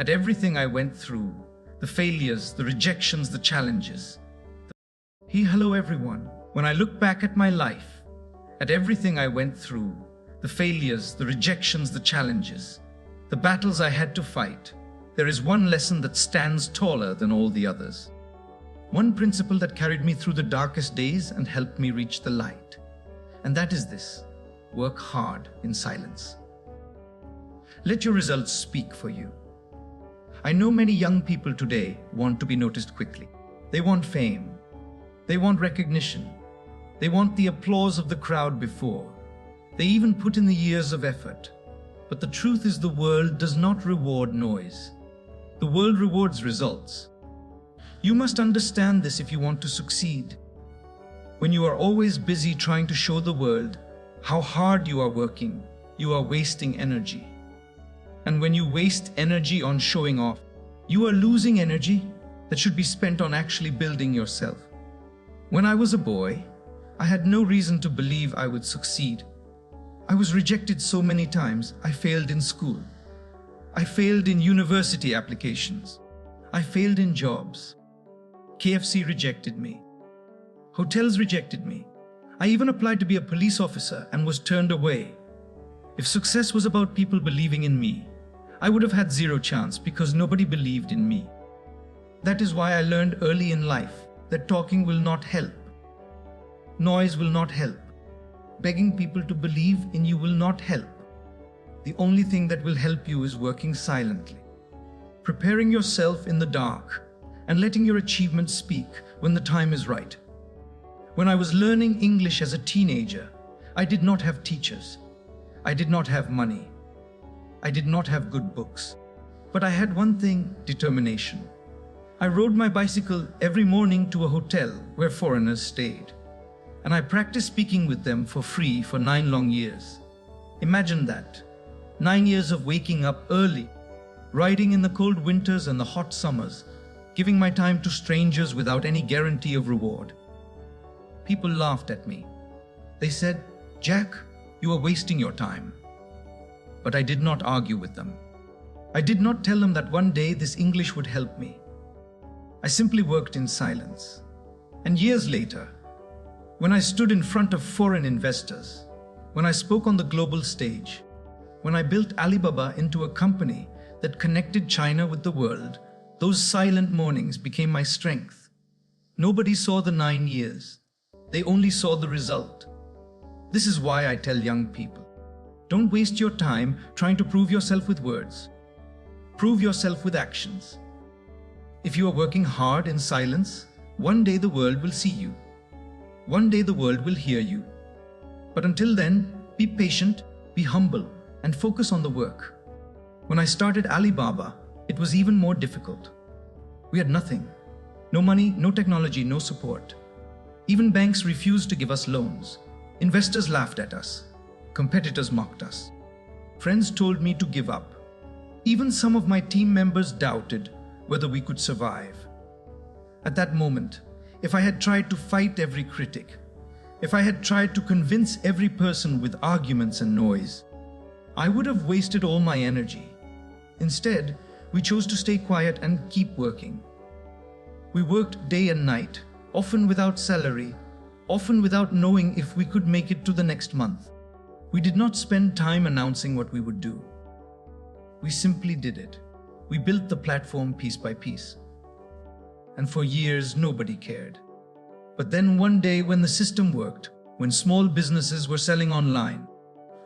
At everything I went through, the failures, the rejections, the challenges. Hello everyone. When I look back at my life, at everything I went through, the failures, the rejections, the challenges, the battles I had to fight, there is one lesson that stands taller than all the others. One principle that carried me through the darkest days and helped me reach the light. And that is this: work hard in silence. Let your results speak for you. I know many young people today want to be noticed quickly. They want fame. They want recognition. They want the applause of the crowd before. They even put in the years of effort. But the truth is, the world does not reward noise. The world rewards results. You must understand this if you want to succeed. When you are always busy trying to show the world how hard you are working, you are wasting energy. And when you waste energy on showing off, you are losing energy that should be spent on actually building yourself. When I was a boy, I had no reason to believe I would succeed. I was rejected so many times. I failed in school. I failed in university applications. I failed in jobs. KFC rejected me. Hotels rejected me. I even applied to be a police officer and was turned away. If success was about people believing in me, I would have had zero chance because nobody believed in me. That is why I learned early in life that talking will not help. Noise will not help. Begging people to believe in you will not help. The only thing that will help you is working silently, preparing yourself in the dark, and letting your achievements speak when the time is right. When I was learning English as a teenager, I did not have teachers. I did not have money. I did not have good books. But I had one thing: determination. I rode my bicycle every morning to a hotel where foreigners stayed, and I practiced speaking with them for free for 9 long years. Imagine that. 9 years of waking up early, riding in the cold winters and the hot summers, giving my time to strangers without any guarantee of reward. People laughed at me. They said, "Jack, you are wasting your time." But I did not argue with them. I did not tell them that one day this English would help me. I simply worked in silence. And years later, when I stood in front of foreign investors, when I spoke on the global stage, when I built Alibaba into a company that connected China with the world, those silent mornings became my strength. Nobody saw the 9 years. They only saw the result. This is why I tell young people, don't waste your time trying to prove yourself with words. Prove yourself with actions. If you are working hard in silence, one day the world will see you. One day the world will hear you. But until then, be patient, be humble, and focus on the work. When I started Alibaba, it was even more difficult. We had nothing. No money, no technology, no support. Even banks refused to give us loans. Investors laughed at us. Competitors mocked us. Friends told me to give up. Even some of my team members doubted whether we could survive. At that moment, if I had tried to fight every critic, if I had tried to convince every person with arguments and noise, I would have wasted all my energy. Instead, we chose to stay quiet and keep working. We worked day and night, often without salary, often without knowing if we could make it to the next month. We did not spend time announcing what we would do. We simply did it. We built the platform piece by piece. And for years, nobody cared. But then one day, when the system worked, when small businesses were selling online,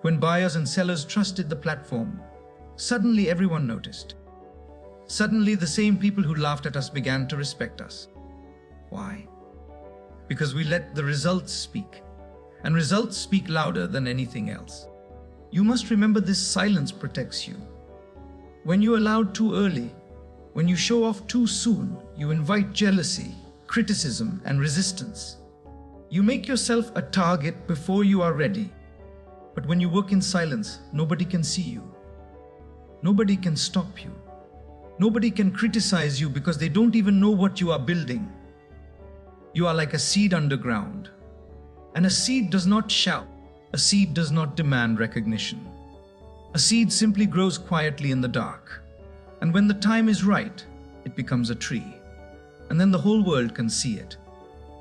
when buyers and sellers trusted the platform, suddenly everyone noticed. Suddenly, the same people who laughed at us began to respect us. Why? Because we let the results speak. And results speak louder than anything else. You must remember this: silence protects you. When you allow too early, when you show off too soon, you invite jealousy, criticism, and resistance. You make yourself a target before you are ready. But when you work in silence, nobody can see you. Nobody can stop you. Nobody can criticize you because they don't even know what you are building. You are like a seed underground. And a seed does not shout. A seed does not demand recognition. A seed simply grows quietly in the dark. And when the time is right, it becomes a tree. And then the whole world can see it.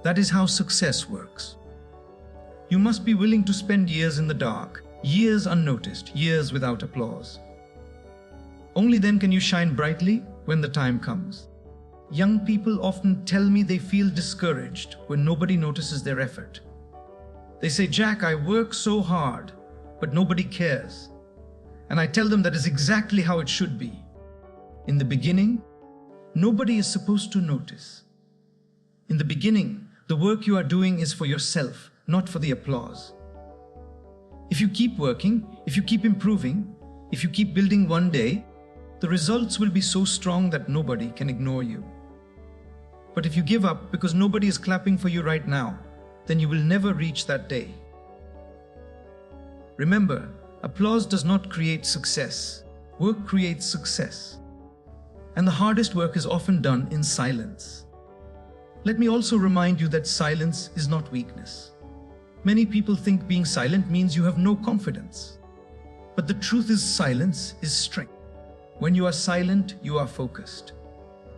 That is how success works. You must be willing to spend years in the dark, years unnoticed, years without applause. Only then can you shine brightly when the time comes. Young people often tell me they feel discouraged when nobody notices their effort. They say, "Jack, I work so hard, but nobody cares." And I tell them that is exactly how it should be. In the beginning, nobody is supposed to notice. In the beginning, the work you are doing is for yourself, not for the applause. If you keep working, if you keep improving, if you keep building one day, the results will be so strong that nobody can ignore you. But if you give up because nobody is clapping for you right now, then you will never reach that day. Remember, applause does not create success. Work creates success. And the hardest work is often done in silence. Let me also remind you that silence is not weakness. Many people think being silent means you have no confidence. But the truth is, silence is strength. When you are silent, you are focused.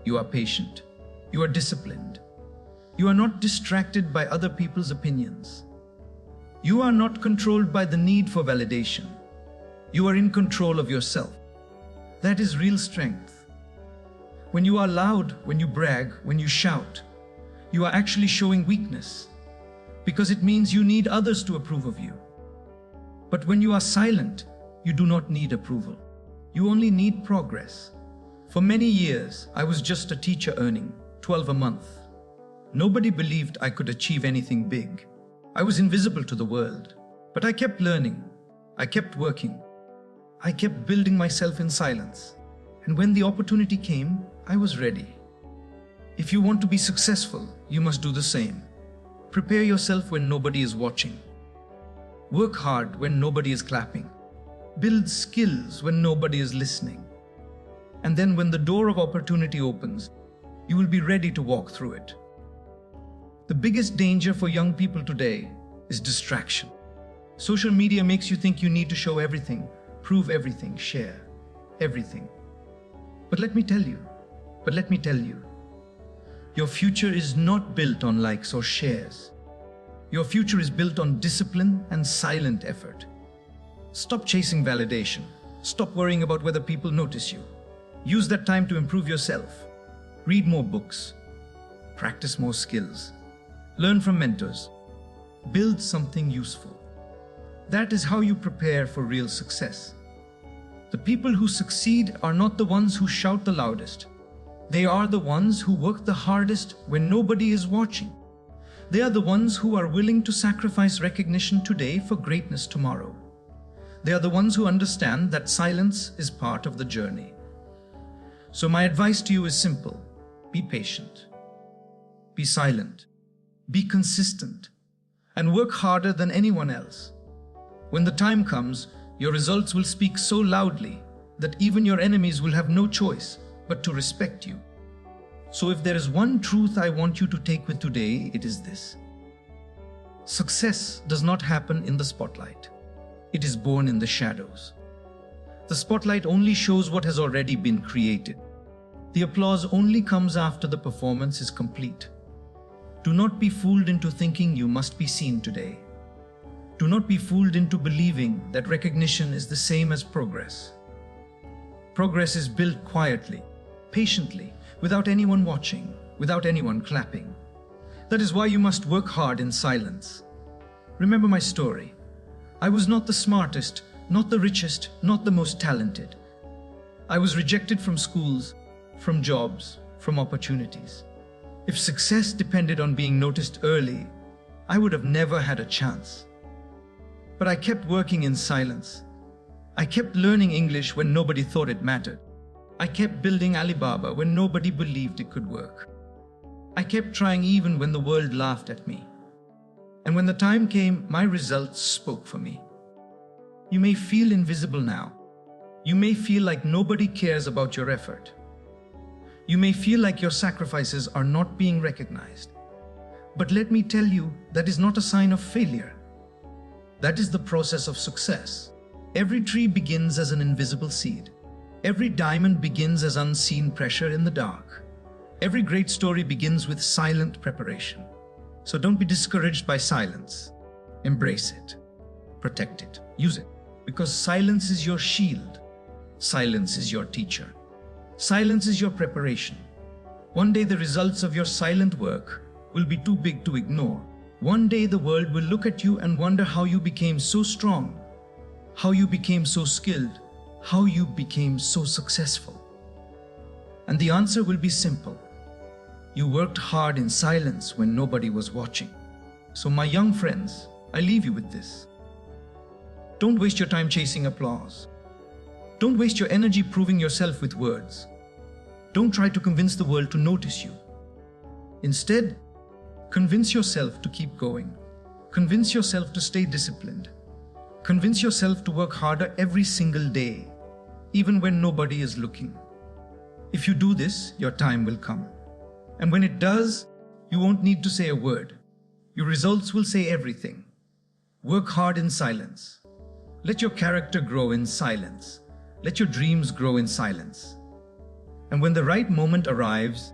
You are patient. You are disciplined. You are not distracted by other people's opinions. You are not controlled by the need for validation. You are in control of yourself. That is real strength. When you are loud, when you brag, when you shout, you are actually showing weakness, because it means you need others to approve of you. But when you are silent, you do not need approval. You only need progress. For many years, I was just a teacher earning $12 a month. Nobody believed I could achieve anything big. I was invisible to the world. But I kept learning. I kept working. I kept building myself in silence. And when the opportunity came, I was ready. If you want to be successful, you must do the same. Prepare yourself when nobody is watching. Work hard when nobody is clapping. Build skills when nobody is listening. And then when the door of opportunity opens, you will be ready to walk through it. The biggest danger for young people today is distraction. Social media makes you think you need to show everything, prove everything, share everything. But let me tell you, your future is not built on likes or shares. Your future is built on discipline and silent effort. Stop chasing validation. Stop worrying about whether people notice you. Use that time to improve yourself. Read more books. Practice more skills. Learn from mentors. Build something useful. That is how you prepare for real success. The people who succeed are not the ones who shout the loudest. They are the ones who work the hardest when nobody is watching. They are the ones who are willing to sacrifice recognition today for greatness tomorrow. They are the ones who understand that silence is part of the journey. So my advice to you is simple. Be patient. Be silent. Be consistent. And work harder than anyone else. When the time comes, your results will speak so loudly that even your enemies will have no choice but to respect you. So if there is one truth I want you to take with today, it is this. Success does not happen in the spotlight. It is born in the shadows. The spotlight only shows what has already been created. The applause only comes after the performance is complete. Do not be fooled into thinking you must be seen today. Do not be fooled into believing that recognition is the same as progress. Progress is built quietly, patiently, without anyone watching, without anyone clapping. That is why you must work hard in silence. Remember my story. I was not the smartest, not the richest, not the most talented. I was rejected from schools, from jobs, from opportunities. If success depended on being noticed early, I would have never had a chance. But I kept working in silence. I kept learning English when nobody thought it mattered. I kept building Alibaba when nobody believed it could work. I kept trying even when the world laughed at me. And when the time came, my results spoke for me. You may feel invisible now. You may feel like nobody cares about your effort. You may feel like your sacrifices are not being recognized. But let me tell you, that is not a sign of failure. That is the process of success. Every tree begins as an invisible seed. Every diamond begins as unseen pressure in the dark. Every great story begins with silent preparation. So don't be discouraged by silence. Embrace it. Protect it. Use it. Because silence is your shield. Silence is your teacher. Silence is your preparation. One day the results of your silent work will be too big to ignore. One day the world will look at you and wonder how you became so strong, how you became so skilled, how you became so successful. And the answer will be simple. You worked hard in silence when nobody was watching. So my young friends, I leave you with this. Don't waste your time chasing applause. Don't waste your energy proving yourself with words. Don't try to convince the world to notice you. Instead, convince yourself to keep going. Convince yourself to stay disciplined. Convince yourself to work harder every single day, even when nobody is looking. If you do this, your time will come. And when it does, you won't need to say a word. Your results will say everything. Work hard in silence. Let your character grow in silence. Let your dreams grow in silence. And when the right moment arrives,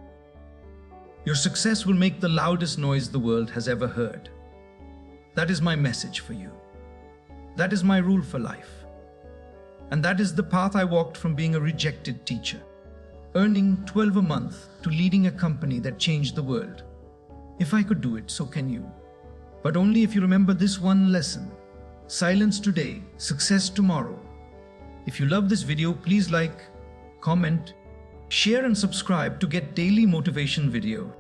your success will make the loudest noise the world has ever heard. That is my message for you. That is my rule for life. And that is the path I walked from being a rejected teacher, earning $12 a month, to leading a company that changed the world. If I could do it, so can you. But only if you remember this one lesson. Silence today, success tomorrow. If you love this video, please like, comment, share and subscribe to get daily motivation video.